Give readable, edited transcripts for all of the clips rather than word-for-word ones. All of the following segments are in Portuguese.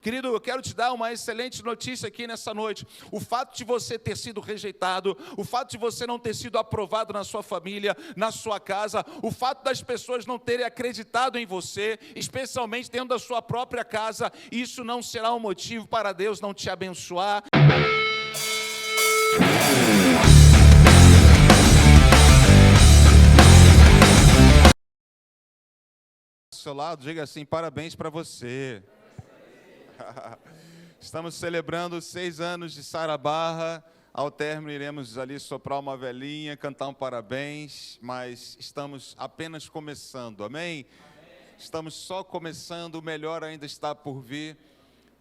Querido, eu quero te dar uma excelente notícia aqui nessa noite. O fato de você ter sido rejeitado, o fato de você não ter sido aprovado na sua família, na sua casa, o fato das pessoas não terem acreditado em você, especialmente dentro da sua própria casa, isso não será um motivo para Deus não te abençoar. Do seu lado, diga assim: parabéns para você. Estamos celebrando 6 anos de Sara Barra. Ao término iremos ali soprar uma velhinha, cantar um parabéns, mas estamos apenas começando, amém? Estamos só começando, o melhor ainda está por vir.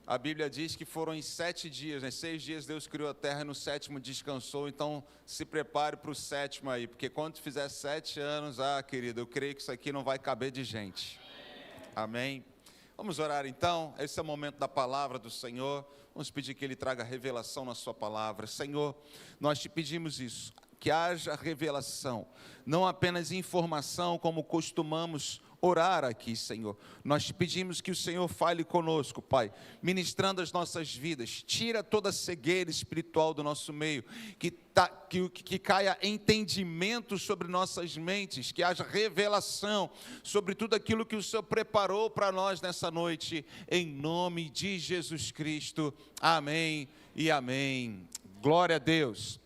A Bíblia diz que foram em 7 dias, né? 6 dias Deus criou a terra e no 7º descansou, então se prepare para o 7º aí, porque quando fizer 7 anos, querido, eu creio que isso aqui não vai caber de gente, amém? Vamos orar então, esse é o momento da palavra do Senhor, vamos pedir que Ele traga revelação na sua palavra. Senhor, nós te pedimos isso, que haja revelação, não apenas informação como costumamos orar aqui, Senhor. Nós te pedimos que o Senhor fale conosco, Pai, ministrando as nossas vidas, tira toda a cegueira espiritual do nosso meio, que caia entendimento sobre nossas mentes, que haja revelação sobre tudo aquilo que o Senhor preparou para nós nessa noite, em nome de Jesus Cristo, amém e amém. Glória a Deus.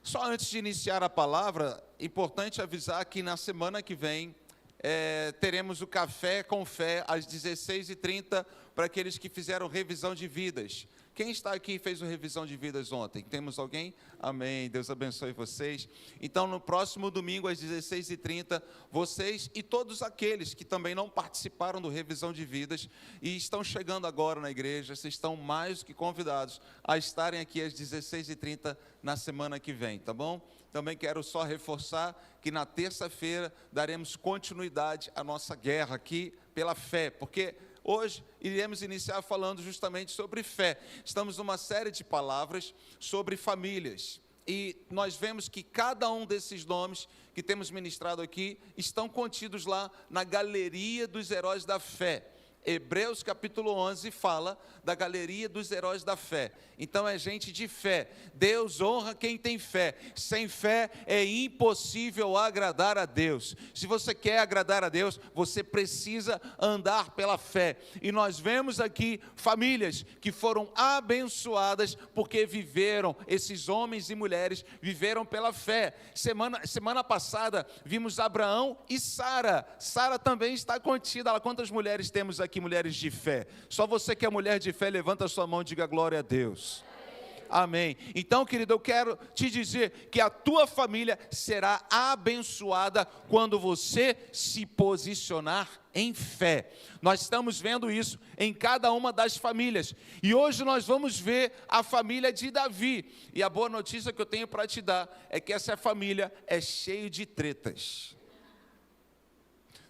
Só antes de iniciar a palavra, importante avisar que na semana que vem, teremos o Café com Fé às 16h30 para aqueles que fizeram revisão de vidas. Quem está aqui e fez a revisão de vidas ontem? Temos alguém? Amém, Deus abençoe vocês. Então no próximo domingo às 16h30, vocês e todos aqueles que também não participaram do revisão de vidas e estão chegando agora na igreja, vocês estão mais do que convidados a estarem aqui às 16h30 na semana que vem, tá bom? Também quero só reforçar que na terça-feira daremos continuidade à nossa guerra aqui pela fé, porque hoje iremos iniciar falando justamente sobre fé. Estamos numa série de palavras sobre famílias e nós vemos que cada um desses nomes que temos ministrado aqui estão contidos lá na galeria dos heróis da fé. Hebreus capítulo 11 fala da galeria dos heróis da fé. Então é gente de fé. Deus honra quem tem fé. Sem fé é impossível agradar a Deus. Se você quer agradar a Deus, você precisa andar pela fé. E nós vemos aqui famílias que foram abençoadas porque viveram, esses homens e mulheres viveram pela fé. Semana passada vimos Abraão e Sara. Sara também está contida. Quantas mulheres temos aqui? Mulheres de fé. Só você que é mulher de fé, levanta a sua mão e diga glória a Deus. Amém. Então, querido, eu quero te dizer que a tua família será abençoada quando você se posicionar em fé. Nós estamos vendo isso em cada uma das famílias. E hoje nós vamos ver a família de Davi. E a boa notícia que eu tenho para te dar é que essa família é cheia de tretas.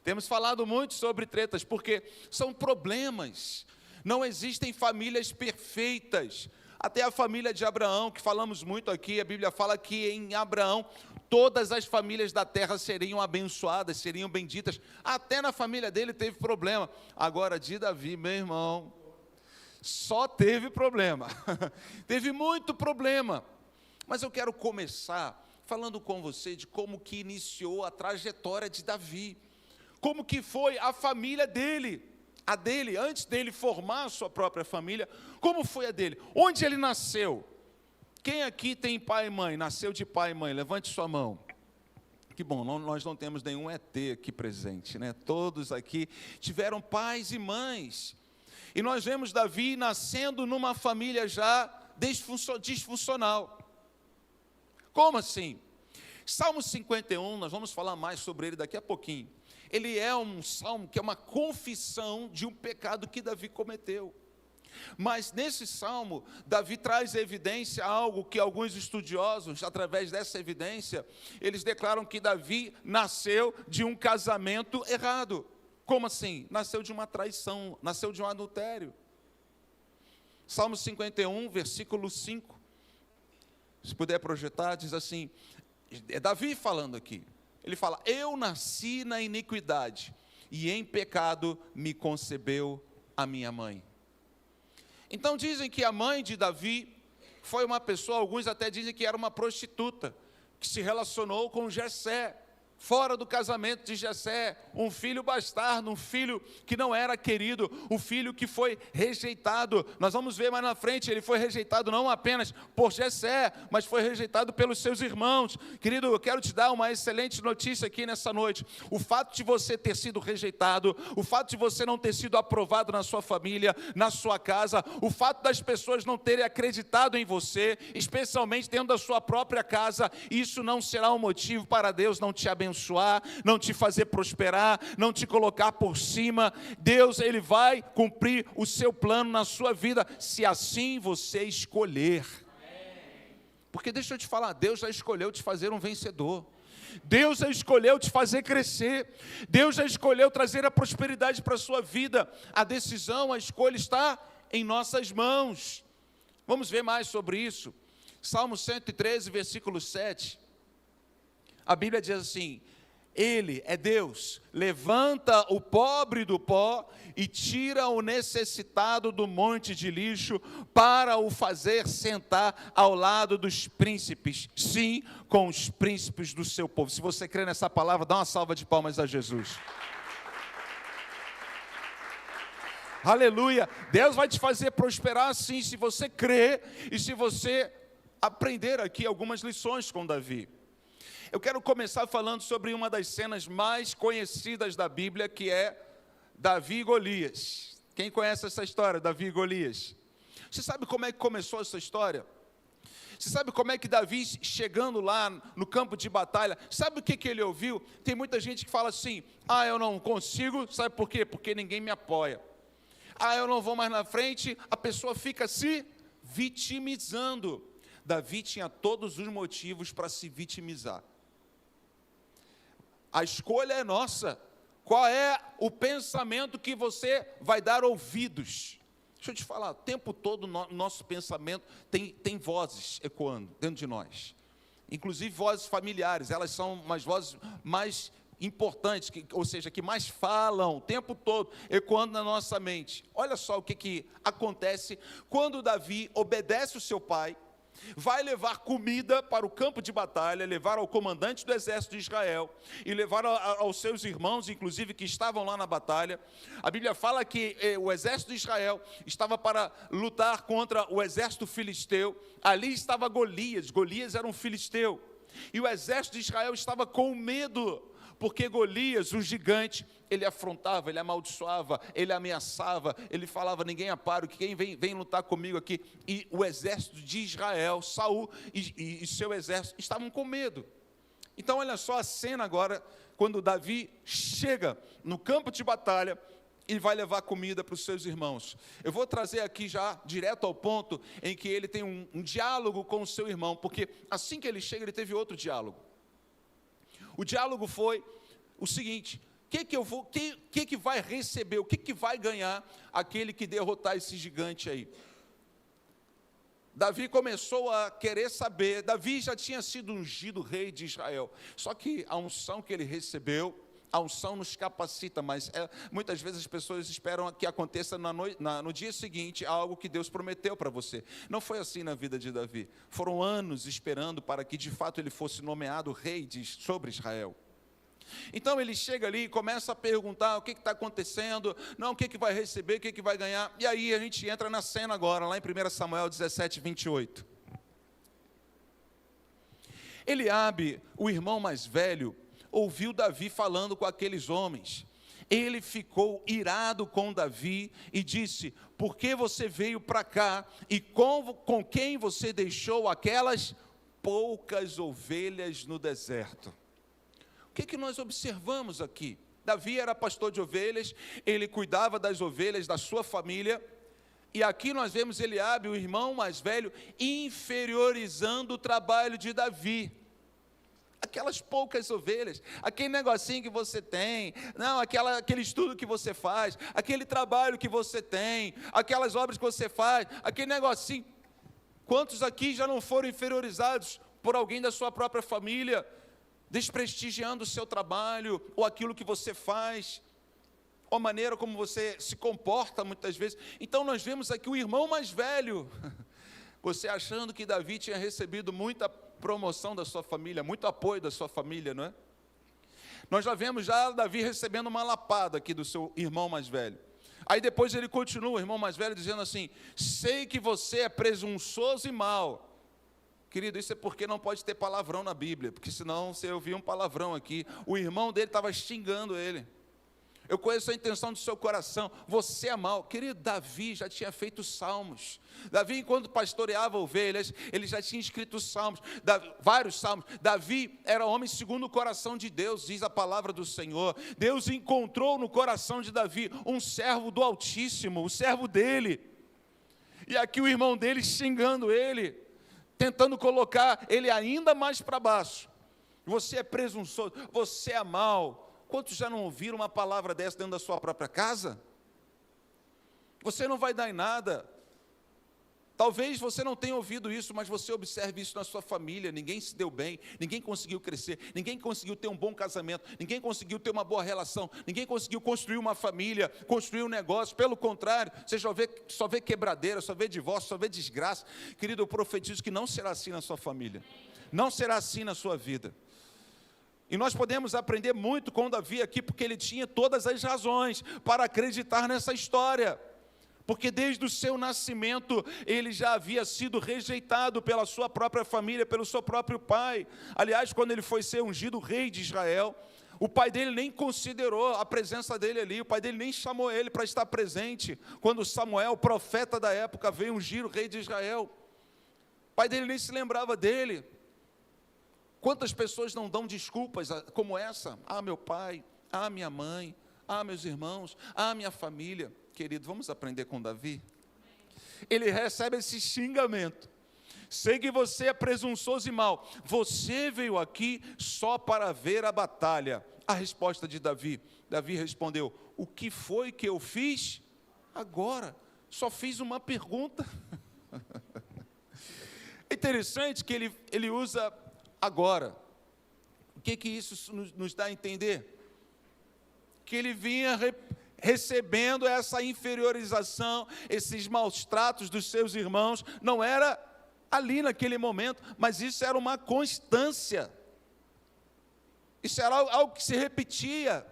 Temos falado muito sobre tretas, porque são problemas. Não existem famílias perfeitas. Até a família de Abraão, que falamos muito aqui, a Bíblia fala que em Abraão, todas as famílias da terra seriam abençoadas, seriam benditas. Até na família dele teve problema. Agora, de Davi, meu irmão, só teve problema. Teve muito problema. Mas eu quero começar falando com você de como que iniciou a trajetória de Davi. Como que foi a família dele, antes dele formar a sua própria família, como foi a dele? Onde ele nasceu? Quem aqui tem pai e mãe, nasceu de pai e mãe? Levante sua mão. Que bom, nós não temos nenhum ET aqui presente, né? Todos aqui tiveram pais e mães. E nós vemos Davi nascendo numa família já disfuncional. Como assim? Salmo 51, nós vamos falar mais sobre ele daqui a pouquinho. Ele é um salmo que é uma confissão de um pecado que Davi cometeu. Mas nesse salmo, Davi traz evidência a algo que alguns estudiosos, através dessa evidência, eles declaram que Davi nasceu de um casamento errado. Como assim? Nasceu de uma traição, nasceu de um adultério. Salmo 51, versículo 5. Se puder projetar, diz assim, é Davi falando aqui. Ele fala, eu nasci na iniquidade, e em pecado me concebeu a minha mãe. Então dizem que a mãe de Davi foi uma pessoa, alguns até dizem que era uma prostituta, que se relacionou com Jessé, fora do casamento de Jessé, um filho bastardo, um filho que não era querido, um filho que foi rejeitado. Nós vamos ver mais na frente, ele foi rejeitado não apenas por Jessé, mas foi rejeitado pelos seus irmãos. Querido, eu quero te dar uma excelente notícia aqui nessa noite. O fato de você ter sido rejeitado, o fato de você não ter sido aprovado na sua família, na sua casa, o fato das pessoas não terem acreditado em você, especialmente dentro da sua própria casa, isso não será um motivo para Deus não te abençoar, não te fazer prosperar, não te colocar por cima. Deus, Ele vai cumprir o seu plano na sua vida, se assim você escolher. Porque deixa eu te falar, Deus já escolheu te fazer um vencedor. Deus já escolheu te fazer crescer. Deus já escolheu trazer a prosperidade para a sua vida. A decisão, a escolha está em nossas mãos. Vamos ver mais sobre isso. Salmo 113, versículo 7. A Bíblia diz assim: Ele é Deus, levanta o pobre do pó e tira o necessitado do monte de lixo para o fazer sentar ao lado dos príncipes, sim, com os príncipes do seu povo. Se você crê nessa palavra, dá uma salva de palmas a Jesus. Aleluia! Deus vai te fazer prosperar sim, se você crer e se você aprender aqui algumas lições com Davi. Eu quero começar falando sobre uma das cenas mais conhecidas da Bíblia, que é Davi e Golias. Quem conhece essa história, Davi e Golias? Você sabe como é que começou essa história? Você sabe como é que Davi, chegando lá no campo de batalha, sabe o que ele ouviu? Tem muita gente que fala assim: eu não consigo, sabe por quê? Porque ninguém me apoia. Eu não vou mais na frente, a pessoa fica se vitimizando. Davi tinha todos os motivos para se vitimizar. A escolha é nossa. Qual é o pensamento que você vai dar ouvidos? Deixa eu te falar, o tempo todo nosso pensamento tem vozes ecoando dentro de nós. Inclusive vozes familiares, elas são umas vozes mais importantes, ou seja, que mais falam o tempo todo, ecoando na nossa mente. Olha só o que acontece quando Davi obedece o seu pai, vai levar comida para o campo de batalha, levar ao comandante do exército de Israel e levar aos seus irmãos, inclusive, que estavam lá na batalha. A Bíblia fala que o exército de Israel estava para lutar contra o exército filisteu. Ali estava Golias. Golias era um filisteu. E o exército de Israel estava com medo, porque Golias, o gigante, ele afrontava, ele amaldiçoava, ele ameaçava, ele falava: ninguém apara, quem vem lutar comigo aqui. E o exército de Israel, Saul e seu exército estavam com medo. Então olha só a cena agora, quando Davi chega no campo de batalha e vai levar comida para os seus irmãos. Eu vou trazer aqui já direto ao ponto em que ele tem um diálogo com o seu irmão, porque assim que ele chega, ele teve outro diálogo. O diálogo foi o seguinte: o que vai receber, o que vai ganhar aquele que derrotar esse gigante aí? Davi começou a querer saber. Davi já tinha sido ungido rei de Israel, só que a unção que ele recebeu, a unção nos capacita, mas muitas vezes as pessoas esperam que aconteça no dia seguinte algo que Deus prometeu para você. Não foi assim na vida de Davi. Foram anos esperando para que de fato ele fosse nomeado rei sobre Israel. Então ele chega ali e começa a perguntar: o que está acontecendo? Não, o que vai receber, o que vai ganhar? E aí a gente entra na cena agora, lá em 1 Samuel 17, 28. Eliabe, o irmão mais velho, ouviu Davi falando com aqueles homens. Ele ficou irado com Davi e disse: por que você veio para cá e com quem você deixou aquelas poucas ovelhas no deserto? O que nós observamos aqui? Davi era pastor de ovelhas, ele cuidava das ovelhas da sua família, e aqui nós vemos Eliabe, o irmão mais velho, inferiorizando o trabalho de Davi. Aquelas poucas ovelhas, aquele negocinho que você tem, não, aquele estudo que você faz, aquele trabalho que você tem, aquelas obras que você faz, aquele negocinho. Quantos aqui já não foram inferiorizados por alguém da sua própria família, desprestigiando o seu trabalho ou aquilo que você faz? ou a maneira como você se comporta muitas vezes. Então nós vemos aqui o irmão mais velho, você achando que Davi tinha recebido muita promoção da sua família, muito apoio da sua família, não é? Nós já vemos já Davi recebendo uma lapada aqui do seu irmão mais velho. Aí depois ele continua, o irmão mais velho, dizendo assim: sei que você é presunçoso e mau. Querido, isso é porque não pode ter palavrão na Bíblia, porque senão você ouvia um palavrão aqui. O irmão dele estava xingando ele. Eu conheço a intenção do seu coração, você é mau. Querido, Davi já tinha feito salmos. Davi, enquanto pastoreava ovelhas, ele já tinha escrito salmos, vários salmos. Davi era homem segundo o coração de Deus, diz a palavra do Senhor. Deus encontrou no coração de Davi um servo do Altíssimo, o servo dele. E aqui o irmão dele xingando ele, tentando colocar ele ainda mais para baixo. Você é presunçoso, você é mau. Quantos já não ouviram uma palavra dessa dentro da sua própria casa? Você não vai dar em nada. Talvez você não tenha ouvido isso, mas você observe isso na sua família. Ninguém se deu bem, ninguém conseguiu crescer, ninguém conseguiu ter um bom casamento, ninguém conseguiu ter uma boa relação, ninguém conseguiu construir uma família, construir um negócio. Pelo contrário, você só vê quebradeira, só vê divórcio, só vê desgraça. Querido, eu profetizo que não será assim na sua família, não será assim na sua vida. E nós podemos aprender muito com Davi aqui, porque ele tinha todas as razões para acreditar nessa história. Porque desde o seu nascimento, ele já havia sido rejeitado pela sua própria família, pelo seu próprio pai. Aliás, quando ele foi ser ungido rei de Israel, o pai dele nem considerou a presença dele ali, o pai dele nem chamou ele para estar presente. Quando Samuel, o profeta da época, veio ungir o rei de Israel, o pai dele nem se lembrava dele. Quantas pessoas não dão desculpas como essa? Ah, meu pai, ah, minha mãe, ah, meus irmãos, ah, minha família. Querido, vamos aprender com Davi? Ele recebe esse xingamento. Sei que você é presunçoso e mau. Você veio aqui só para ver a batalha. A resposta de Davi. Davi respondeu: o que foi que eu fiz? Agora, só fiz uma pergunta. É interessante que ele usa agora. O que isso nos dá a entender? Que ele vinha recebendo essa inferiorização, esses maus tratos dos seus irmãos, não era ali naquele momento, mas isso era uma constância, isso era algo que se repetia.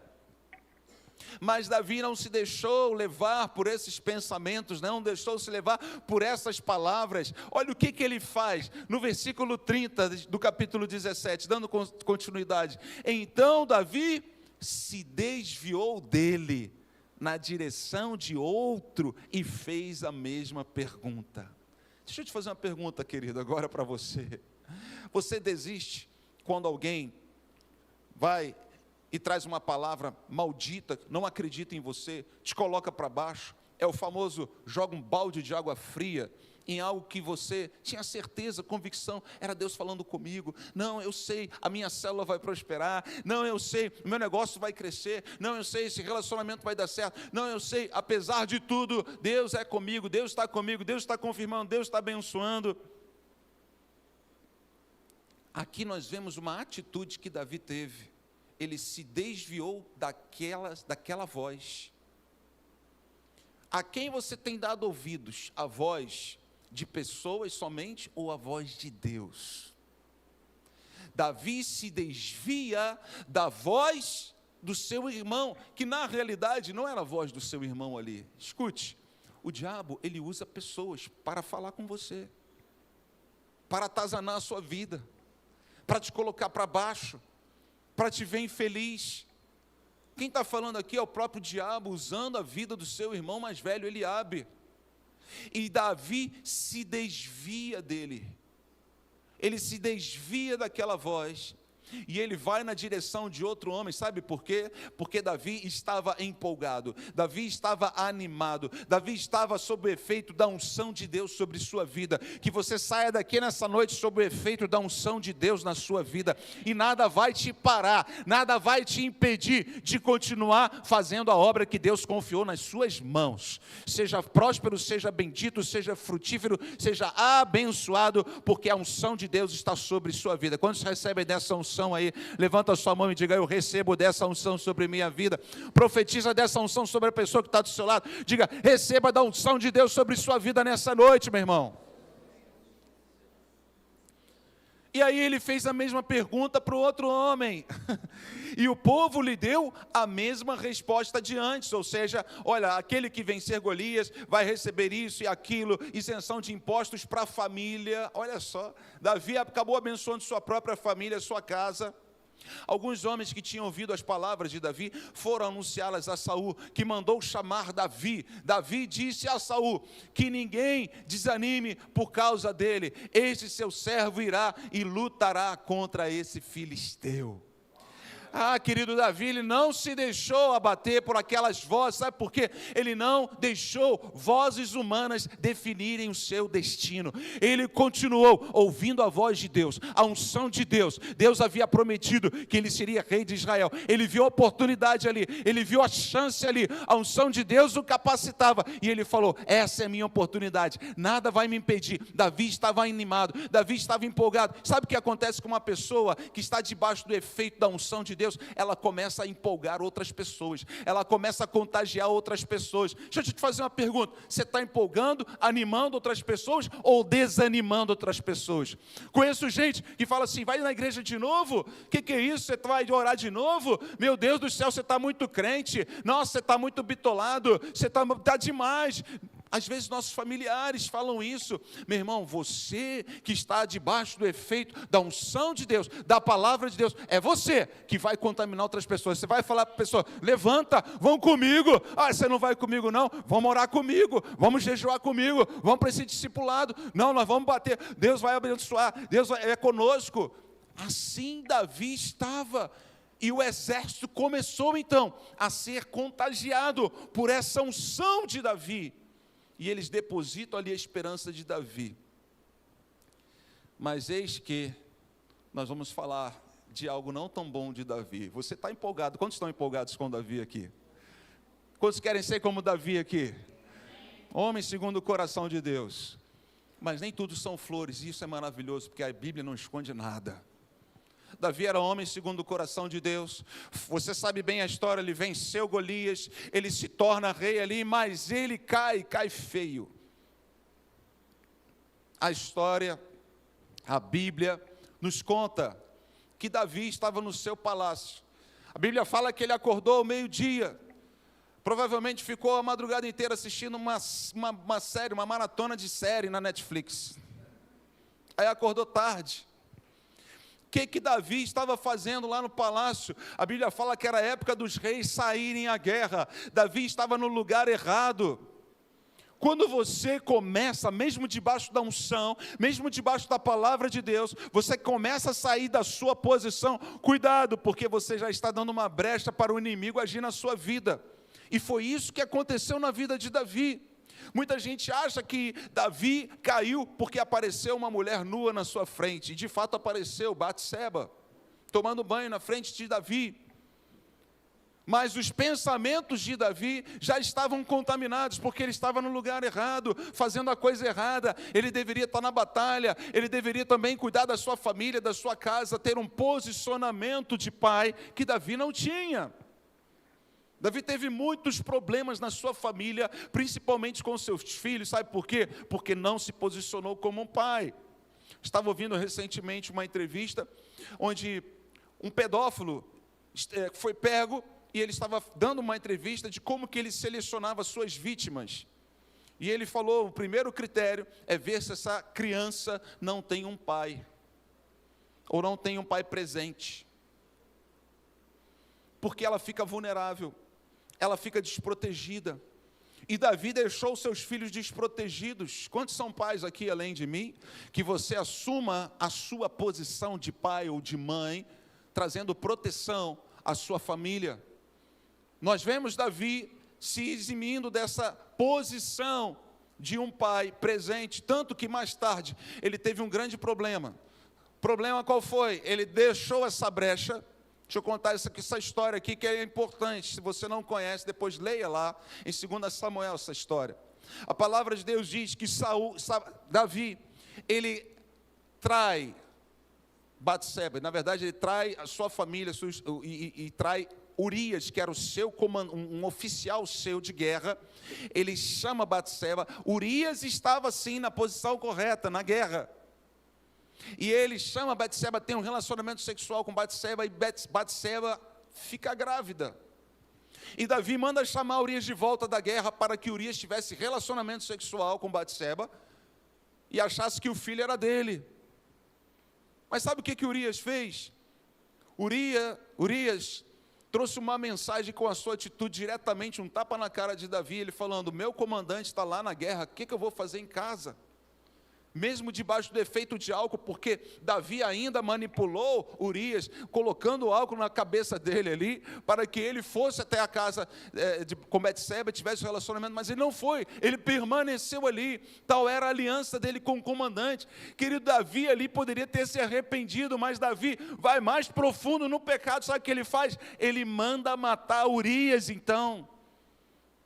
Mas Davi não se deixou levar por esses pensamentos, não deixou se levar por essas palavras. Olha o que ele faz no versículo 30 do capítulo 17, dando continuidade. Então Davi se desviou dele na direção de outro e fez a mesma pergunta. Deixa eu te fazer uma pergunta, querido, agora para você. Você desiste quando alguém vai e traz uma palavra maldita, não acredita em você, te coloca para baixo? É o famoso joga um balde de água fria em algo que você tinha certeza, convicção, era Deus falando comigo. Não, eu sei, a minha célula vai prosperar. Não, eu sei, o meu negócio vai crescer. Não, eu sei, esse relacionamento vai dar certo. Não, eu sei, apesar de tudo, Deus é comigo, Deus está comigo, Deus está confirmando, Deus está abençoando. Aqui nós vemos uma atitude que Davi teve. Ele se desviou daquela voz. A quem você tem dado ouvidos? A voz de pessoas somente ou a voz de Deus? Davi se desvia da voz do seu irmão, que na realidade não era a voz do seu irmão ali. Escute, o diabo, ele usa pessoas para falar com você, para atazanar a sua vida, para te colocar para baixo, para te ver infeliz. Quem está falando aqui é o próprio diabo usando a vida do seu irmão mais velho, Eliabe. E Davi se desvia dele. Ele se desvia daquela voz e ele vai na direção de outro homem. Sabe por quê? Porque Davi estava empolgado, Davi estava animado, Davi estava sob o efeito da unção de Deus sobre sua vida. Que você saia daqui nessa noite sob o efeito da unção de Deus na sua vida, e nada vai te parar, nada vai te impedir de continuar fazendo a obra que Deus confiou nas suas mãos. Seja próspero, seja bendito, seja frutífero, seja abençoado, porque a unção de Deus está sobre sua vida. Quando você recebe dessa unção, unção aí. Levanta a sua mão e diga: eu recebo dessa unção sobre minha vida. Profetiza dessa unção sobre a pessoa que está do seu lado. Diga: receba da unção de Deus sobre sua vida nessa noite, meu irmão. E aí ele fez a mesma pergunta para o outro homem, e o povo lhe deu a mesma resposta de antes, ou seja, olha, aquele que vencer Golias vai receber isso e aquilo, isenção de impostos para a família. Olha só, Davi acabou abençoando sua própria família, sua casa. Alguns homens que tinham ouvido as palavras de Davi foram anunciá-las a Saul, que mandou chamar Davi. Davi disse a Saul que ninguém desanime por causa dele. Este seu servo irá e lutará contra esse filisteu. Ah, querido Davi, ele não se deixou abater por aquelas vozes, sabe por quê? Ele não deixou vozes humanas definirem o seu destino. Ele continuou ouvindo a voz de Deus, a unção de Deus. Deus havia prometido que ele seria rei de Israel. Ele viu a oportunidade ali, ele viu a chance ali, a unção de Deus o capacitava. E ele falou: essa é a minha oportunidade, nada vai me impedir. Davi estava animado, Davi estava empolgado. Sabe o que acontece com uma pessoa que está debaixo do efeito da unção de Deus? Ela começa a empolgar outras pessoas, ela começa a contagiar outras pessoas. Deixa eu te fazer uma pergunta: você está empolgando, animando outras pessoas ou desanimando outras pessoas? Conheço gente que fala assim: vai na igreja de novo? O que é isso? Você vai orar de novo? Meu Deus do céu, você está muito crente, nossa, você está muito bitolado, você está demais. Às vezes nossos familiares falam isso. Meu irmão, você que está debaixo do efeito da unção de Deus, da palavra de Deus, é você que vai contaminar outras pessoas. Você vai falar para a pessoa: levanta, vão comigo. Ah, você não vai comigo não? Vamos orar comigo, vamos jejuar comigo, vamos para esse discipulado. Não, nós vamos bater, Deus vai abençoar, Deus é conosco. Assim Davi estava. E o exército começou então a ser contagiado por essa unção de Davi. E eles depositam ali a esperança de Davi. Mas eis que nós vamos falar de algo não tão bom de Davi. Você está empolgado? Quantos estão empolgados com Davi aqui? Quantos querem ser como Davi aqui? Homem segundo o coração de Deus. Mas nem tudo são flores, e isso é maravilhoso, porque a Bíblia não esconde nada. Davi era homem segundo o coração de Deus. Você sabe bem a história, ele venceu Golias, ele se torna rei ali, mas ele cai feio. A história, a Bíblia nos conta que Davi estava no seu palácio. A Bíblia fala que ele acordou ao meio-dia, provavelmente ficou a madrugada inteira assistindo uma série, uma maratona de série na Netflix. Aí acordou tarde. O que Davi estava fazendo lá no palácio? A Bíblia fala que era a época dos reis saírem à guerra. Davi estava no lugar errado. Quando você começa, mesmo debaixo da unção, mesmo debaixo da palavra de Deus, você começa a sair da sua posição, cuidado, porque você já está dando uma brecha para o inimigo agir na sua vida. E foi isso que aconteceu na vida de Davi. Muita gente acha que Davi caiu porque apareceu uma mulher nua na sua frente. E de fato apareceu Batseba, tomando banho na frente de Davi. Mas os pensamentos de Davi já estavam contaminados, porque ele estava no lugar errado, fazendo a coisa errada. Ele deveria estar na batalha, ele deveria também cuidar da sua família, da sua casa, ter um posicionamento de pai que Davi não tinha. Davi teve muitos problemas na sua família, principalmente com seus filhos. Sabe por quê? Porque não se posicionou como um pai. Estava ouvindo recentemente uma entrevista onde um pedófilo foi pego e ele estava dando uma entrevista de como que ele selecionava suas vítimas. E ele falou: o primeiro critério é ver se essa criança não tem um pai, ou não tem um pai presente, porque ela fica vulnerável, ela fica desprotegida. E Davi deixou seus filhos desprotegidos. Quantos são pais aqui além de mim? Que você assuma a sua posição de pai ou de mãe, trazendo proteção à sua família. Nós vemos Davi se eximindo dessa posição de um pai presente, tanto que mais tarde ele teve um grande problema. O problema qual foi? Ele deixou essa brecha. Deixa eu contar essa história aqui que é importante. Se você não conhece, depois leia lá em 2 Samuel essa história. A palavra de Deus diz que Davi, ele trai Batseba. Na verdade, ele trai a sua família e trai Urias, que era o seu um oficial seu de guerra. Ele chama Batseba. Urias estava sim na posição correta, na guerra. E ele chama Batseba, tem um relacionamento sexual com Batseba, e Batseba fica grávida. E Davi manda chamar Urias de volta da guerra para que Urias tivesse relacionamento sexual com Batseba e achasse que o filho era dele. Mas sabe o que Urias fez? Urias trouxe uma mensagem com a sua atitude diretamente, um tapa na cara de Davi, ele falando: meu comandante está lá na guerra, o que eu vou fazer em casa? Mesmo debaixo do efeito de álcool, porque Davi ainda manipulou Urias, colocando álcool na cabeça dele ali, para que ele fosse até a casa com Batseba, tivesse um relacionamento, mas ele não foi, ele permaneceu ali. Tal era a aliança dele com o comandante. Querido, Davi ali poderia ter se arrependido, mas Davi vai mais profundo no pecado. Sabe o que ele faz? Ele manda matar Urias, então,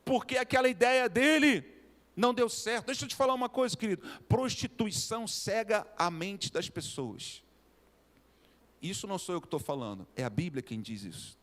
porque aquela ideia dele não deu certo. Deixa eu te falar uma coisa, querido. Prostituição cega a mente das pessoas. Isso não sou eu que estou falando, é a Bíblia quem diz isso.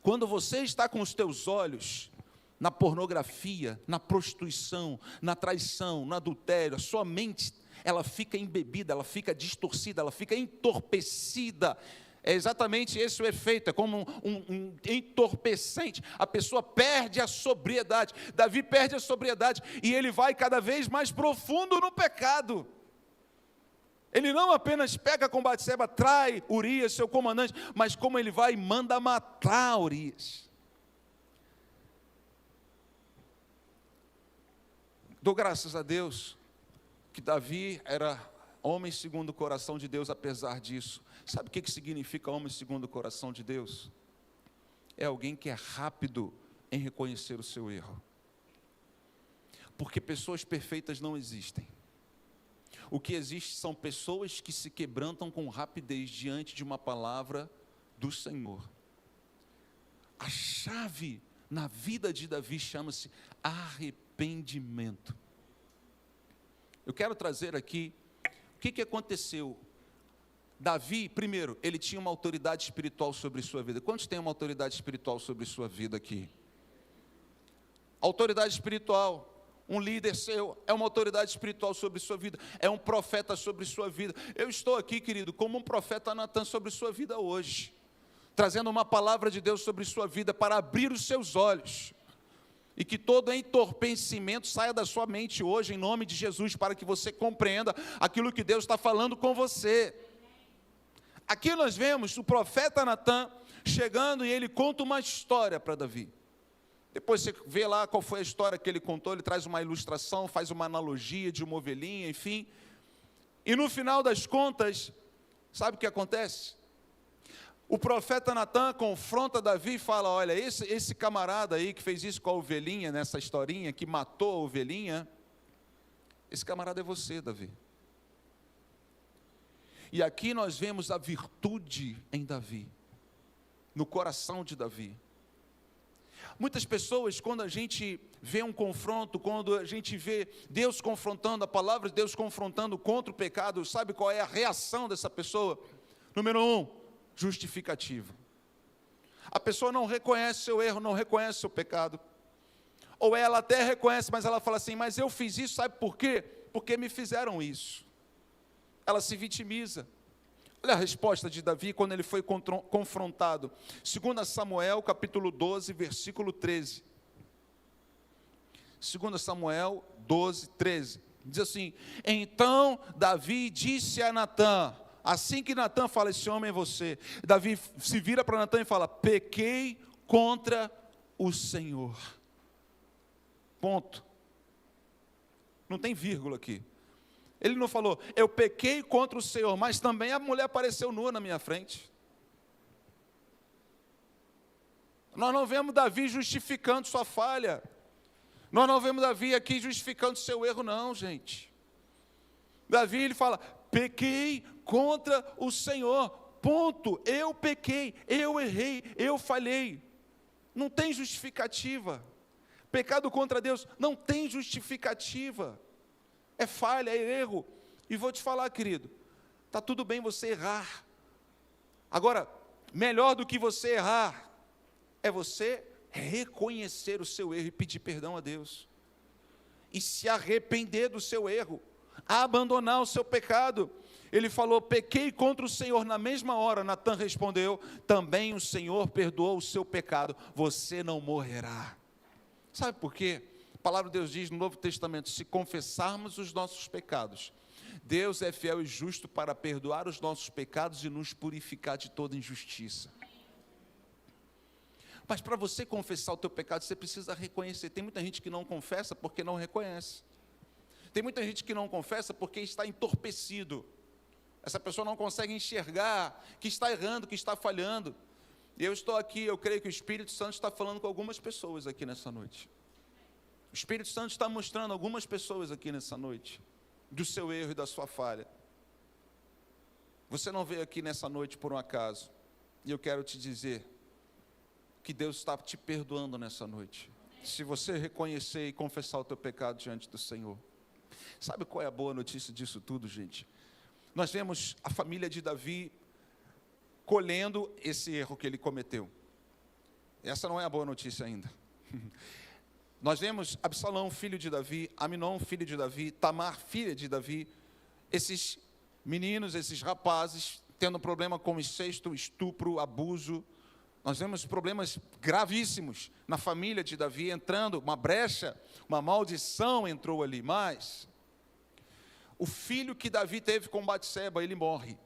Quando você está com os teus olhos na pornografia, na prostituição, na traição, no adultério, a sua mente, ela fica embebida, ela fica distorcida, ela fica entorpecida. É exatamente esse o efeito, é como um entorpecente. A pessoa perde a sobriedade. Davi perde a sobriedade e ele vai cada vez mais profundo no pecado. Ele não apenas peca com Batseba, trai Urias, seu comandante, mas como ele vai e manda matar Urias. Dou graças a Deus que Davi era homem segundo o coração de Deus, apesar disso. Sabe o que significa homem segundo o coração de Deus? É alguém que é rápido em reconhecer o seu erro. Porque pessoas perfeitas não existem. O que existe são pessoas que se quebrantam com rapidez diante de uma palavra do Senhor. A chave na vida de Davi chama-se arrependimento. Eu quero trazer aqui o que aconteceu. Davi, primeiro, ele tinha uma autoridade espiritual sobre sua vida. Quantos têm uma autoridade espiritual sobre sua vida aqui? Autoridade espiritual. Um líder seu é uma autoridade espiritual sobre sua vida. É um profeta sobre sua vida. Eu estou aqui, querido, como um profeta Natan sobre sua vida hoje, trazendo uma palavra de Deus sobre sua vida para abrir os seus olhos. E que todo entorpecimento saia da sua mente hoje, em nome de Jesus, para que você compreenda aquilo que Deus está falando com você. Aqui nós vemos o profeta Natan chegando e ele conta uma história para Davi. Depois você vê lá qual foi a história que ele contou, ele traz uma ilustração, faz uma analogia de uma ovelhinha, enfim. E no final das contas, sabe o que acontece? O profeta Natan confronta Davi e fala: olha, esse camarada aí que fez isso com a ovelhinha, nessa historinha, que matou a ovelhinha, esse camarada é você, Davi. E aqui nós vemos a virtude em Davi, no coração de Davi. Muitas pessoas, quando a gente vê um confronto, quando a gente vê Deus confrontando, a palavra de Deus confrontando contra o pecado, sabe qual é a reação dessa pessoa? Número 1, justificativa. A pessoa não reconhece seu erro, não reconhece seu pecado. Ou ela até reconhece, mas ela fala assim: mas eu fiz isso, sabe por quê? Porque me fizeram isso. Ela se vitimiza. Olha a resposta de Davi quando ele foi confrontado. 2 Samuel, capítulo 12, versículo 13. 2 Samuel 12, 13. Diz assim: então Davi disse a Natan, assim que Natan fala: esse homem é você. Davi se vira para Natan e fala: pequei contra o Senhor. Ponto. Não tem vírgula aqui. Ele não falou: eu pequei contra o Senhor, mas também a mulher apareceu nua na minha frente. Nós não vemos Davi justificando sua falha. Nós não vemos Davi aqui justificando seu erro, não, gente. Davi, ele fala: pequei contra o Senhor, ponto. Eu pequei, eu errei, eu falhei. Não tem justificativa. Pecado contra Deus não tem justificativa. É falha, é erro. E vou te falar, querido, Está tudo bem você errar. Agora, melhor do que você errar, é você reconhecer o seu erro e pedir perdão a Deus. E se arrepender do seu erro, abandonar o seu pecado. Ele falou, pequei contra o Senhor. Na mesma hora, Natan respondeu, também o Senhor perdoou o seu pecado, você não morrerá. Sabe por quê? A palavra de Deus diz no Novo Testamento, se confessarmos os nossos pecados, Deus é fiel e justo para perdoar os nossos pecados e nos purificar de toda injustiça. Mas para você confessar o teu pecado, você precisa reconhecer. Tem muita gente que não confessa porque não reconhece. Tem muita gente que não confessa porque está entorpecido. Essa pessoa não consegue enxergar que está errando, que está falhando. E eu estou aqui, eu creio que o Espírito Santo está falando com algumas pessoas aqui nessa noite. O Espírito Santo está mostrando algumas pessoas aqui nessa noite do seu erro e da sua falha. Você não veio aqui nessa noite por um acaso. E eu quero te dizer que Deus está te perdoando nessa noite. Se você reconhecer e confessar o teu pecado diante do Senhor. Sabe qual é a boa notícia disso tudo, gente? Nós vemos a família de Davi colhendo esse erro que ele cometeu. Essa não é a boa notícia ainda. Nós vemos Absalão, filho de Davi, Aminon, filho de Davi, Tamar, filha de Davi, esses meninos, esses rapazes, tendo problema com incesto, estupro, abuso. Nós vemos problemas gravíssimos na família de Davi, entrando uma brecha, uma maldição entrou ali, mas o filho que Davi teve com Batseba, ele morre.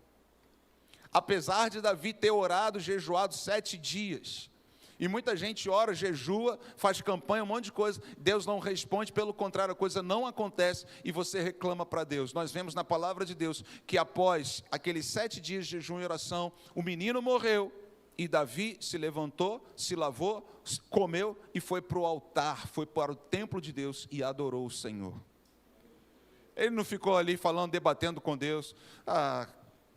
Apesar de Davi ter orado, jejuado 7 dias, e muita gente ora, jejua, faz campanha, um monte de coisa, Deus não responde, pelo contrário, a coisa não acontece, e você reclama para Deus. Nós vemos na palavra de Deus, que após aqueles 7 dias de jejum e oração, o menino morreu, e Davi se levantou, se lavou, comeu, e foi para o altar, foi para o templo de Deus, e adorou o Senhor. Ele não ficou ali falando, debatendo com Deus,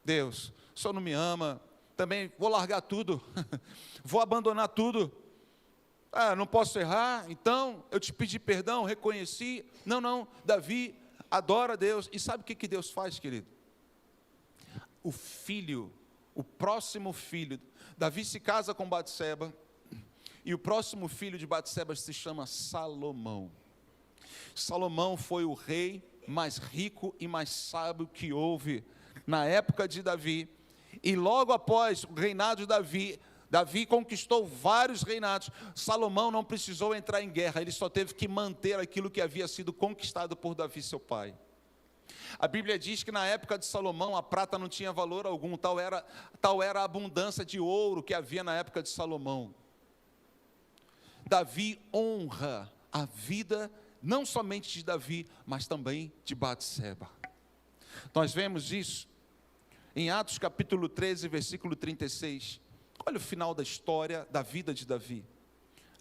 Deus, o Senhor não me ama, também vou largar tudo, vou abandonar tudo, não posso errar, então eu te pedi perdão, reconheci, não, Davi adora a Deus, e sabe o que Deus faz, querido? O filho, o próximo filho, Davi se casa com Batseba, e o próximo filho de Batseba se chama Salomão. Salomão foi o rei mais rico e mais sábio que houve na época de Davi, e logo após o reinado de Davi conquistou vários reinados. Salomão não precisou entrar em guerra, ele só teve que manter aquilo que havia sido conquistado por Davi, seu pai. A Bíblia diz que na época de Salomão a prata não tinha valor algum, tal era a abundância de ouro que havia na época de Salomão. Davi honra a vida não somente de Davi, mas também de Batseba. Nós vemos isso em Atos capítulo 13, versículo 36. Olha o final da história da vida de Davi.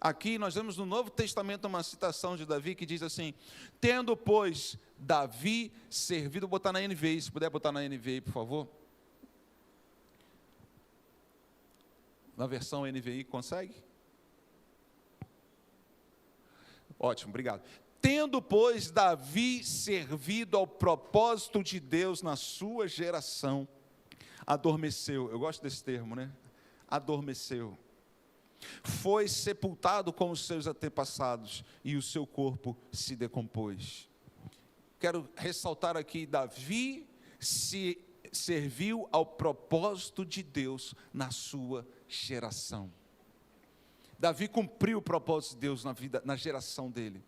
Aqui nós vemos no Novo Testamento uma citação de Davi que diz assim: tendo, pois, Davi servido, vou botar na NVI, se puder botar na NVI, por favor. Na versão NVI, consegue? Ótimo, obrigado. Tendo, pois, Davi servido ao propósito de Deus na sua geração, adormeceu. Eu gosto desse termo, né? Adormeceu. Foi sepultado com os seus antepassados e o seu corpo se decompôs. Quero ressaltar aqui, Davi se serviu ao propósito de Deus na sua geração. Davi cumpriu o propósito de Deus na geração dele.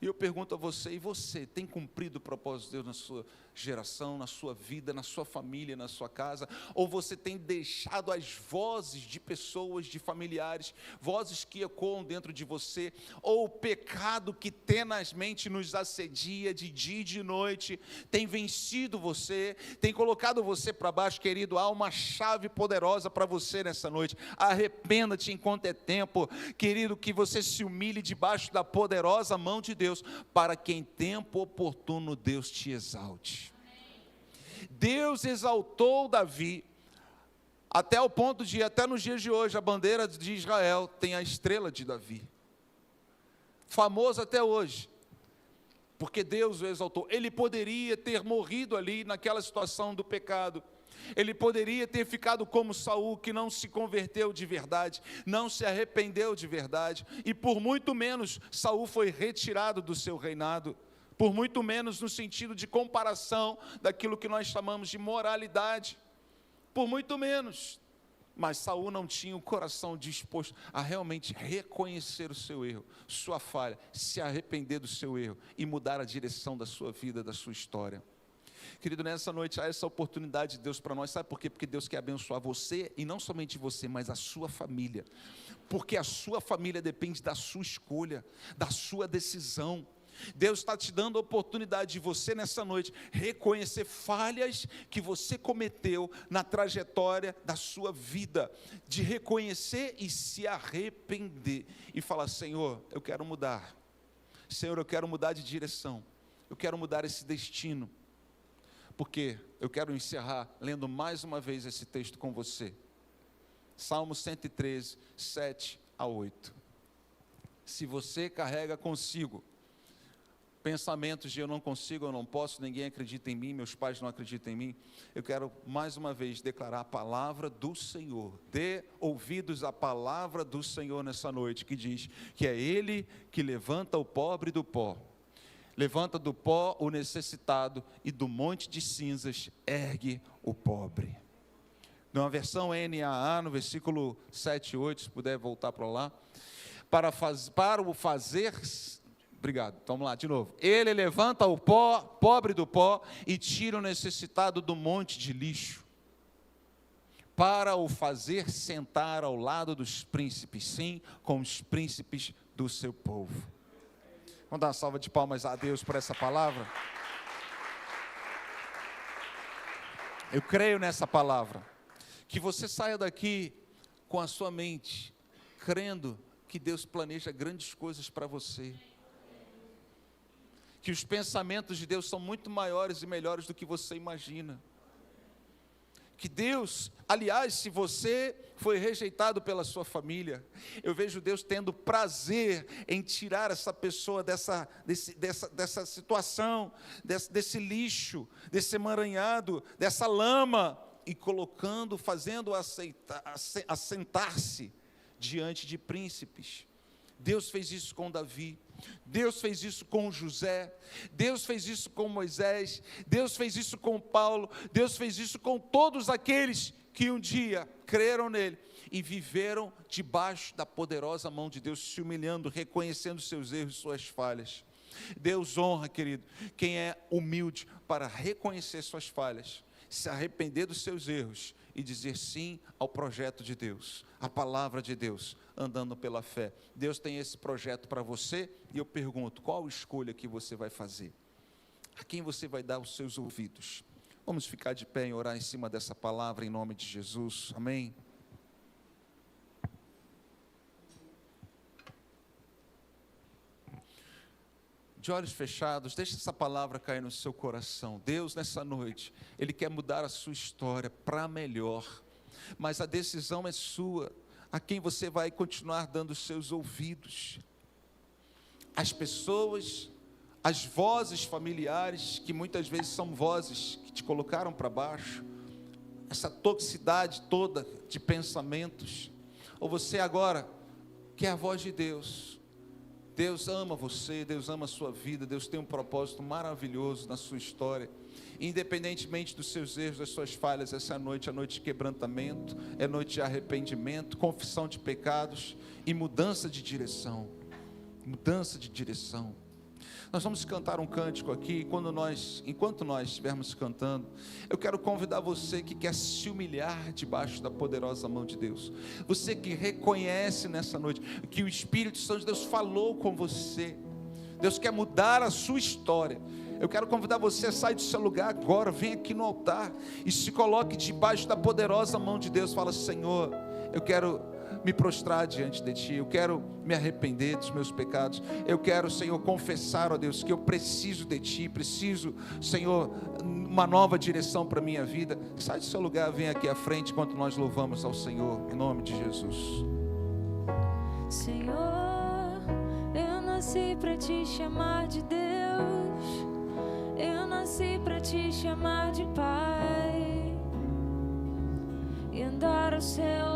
E eu pergunto a você, e você tem cumprido o propósito de Deus na sua geração, na sua vida, na sua família, na sua casa? Ou você tem deixado as vozes de pessoas, de familiares, vozes que ecoam dentro de você, ou o pecado que tenazmente nos assedia de dia e de noite, tem vencido você, tem colocado você para baixo? Querido, há uma chave poderosa para você nessa noite. Arrependa-te enquanto é tempo, querido, que você se humilhe debaixo da poderosa mão de Deus, para que em tempo oportuno Deus te exalte. Deus exaltou Davi até o ponto de, até nos dias de hoje, a bandeira de Israel tem a estrela de Davi, famoso até hoje. porque Deus o exaltou. Ele poderia ter morrido ali naquela situação do pecado. Ele poderia ter ficado como Saul, que não se converteu de verdade, não se arrependeu de verdade, e por muito menos Saul foi retirado do seu reinado, por muito menos no sentido de comparação daquilo que nós chamamos de moralidade, por muito menos. Mas Saul não tinha o coração disposto a realmente reconhecer o seu erro, sua falha, se arrepender do seu erro e mudar a direção da sua vida, da sua história. Querido, nessa noite há essa oportunidade de Deus para nós, sabe por quê? Porque Deus quer abençoar você, e não somente você, mas a sua família, porque a sua família depende da sua escolha, da sua decisão. Deus está te dando a oportunidade de você nessa noite reconhecer falhas que você cometeu na trajetória da sua vida, de reconhecer e se arrepender, e falar: Senhor, eu quero mudar, Senhor, eu quero mudar de direção, eu quero mudar esse destino. Porque eu quero encerrar lendo mais uma vez esse texto com você. Salmo 113, 7 a 8. Se você carrega consigo pensamentos de eu não consigo, eu não posso, ninguém acredita em mim, meus pais não acreditam em mim, eu quero mais uma vez declarar a palavra do Senhor. Dê ouvidos à palavra do Senhor nessa noite, que diz que é Ele que levanta o pobre do pó. Levanta do pó o necessitado, e do monte de cinzas ergue o pobre. Numa versão NAA, no versículo 7 e 8, se puder voltar para lá. Para o fazer... Obrigado, vamos lá de novo. Ele levanta o pó, pobre do pó, e tira o necessitado do monte de lixo, para o fazer sentar ao lado dos príncipes, sim, com os príncipes do seu povo. Vamos dar uma salva de palmas a Deus por essa palavra? Eu creio nessa palavra, que você saia daqui com a sua mente, crendo que Deus planeja grandes coisas para você, que os pensamentos de Deus são muito maiores e melhores do que você imagina, que Deus, aliás, se você foi rejeitado pela sua família, eu vejo Deus tendo prazer em tirar essa pessoa dessa situação, desse lixo, desse emaranhado, dessa lama, e colocando, fazendo assentar-se diante de príncipes. Deus fez isso com Davi, Deus fez isso com José, Deus fez isso com Moisés, Deus fez isso com Paulo, Deus fez isso com todos aqueles que um dia creram nele e viveram debaixo da poderosa mão de Deus, se humilhando, reconhecendo seus erros e suas falhas. Deus honra, querido, quem é humilde para reconhecer suas falhas, se arrepender dos seus erros e dizer sim ao projeto de Deus, à palavra de Deus, andando pela fé. Deus tem esse projeto para você, e eu pergunto, qual escolha que você vai fazer? A quem você vai dar os seus ouvidos? Vamos ficar de pé e orar em cima dessa palavra, em nome de Jesus, amém? De olhos fechados, deixe essa palavra cair no seu coração. Deus, nessa noite, Ele quer mudar a sua história para melhor, mas a decisão é sua, a quem você vai continuar dando os seus ouvidos. As pessoas, as vozes familiares, que muitas vezes são vozes que te colocaram para baixo, essa toxicidade toda de pensamentos, ou você agora quer a voz de Deus. Deus ama você, Deus ama a sua vida, Deus tem um propósito maravilhoso na sua história, independentemente dos seus erros, das suas falhas. Essa noite é noite de quebrantamento, é noite de arrependimento, confissão de pecados e mudança de direção, Nós vamos cantar um cântico aqui, enquanto nós estivermos cantando, eu quero convidar você que quer se humilhar debaixo da poderosa mão de Deus, você que reconhece nessa noite, que o Espírito Santo de Deus falou com você, Deus quer mudar a sua história. Eu quero convidar você a sair do seu lugar agora, vem aqui no altar, e se coloque debaixo da poderosa mão de Deus, fala: Senhor, eu quero me prostrar diante de Ti, eu quero me arrepender dos meus pecados, eu quero, Senhor, confessar, ó Deus, que eu preciso de Ti, preciso, Senhor, uma nova direção para a minha vida. Sai do seu lugar, vem aqui à frente, enquanto nós louvamos ao Senhor, em nome de Jesus. Senhor, eu nasci para Te chamar de Deus, nasci pra te chamar de pai e andar ao seu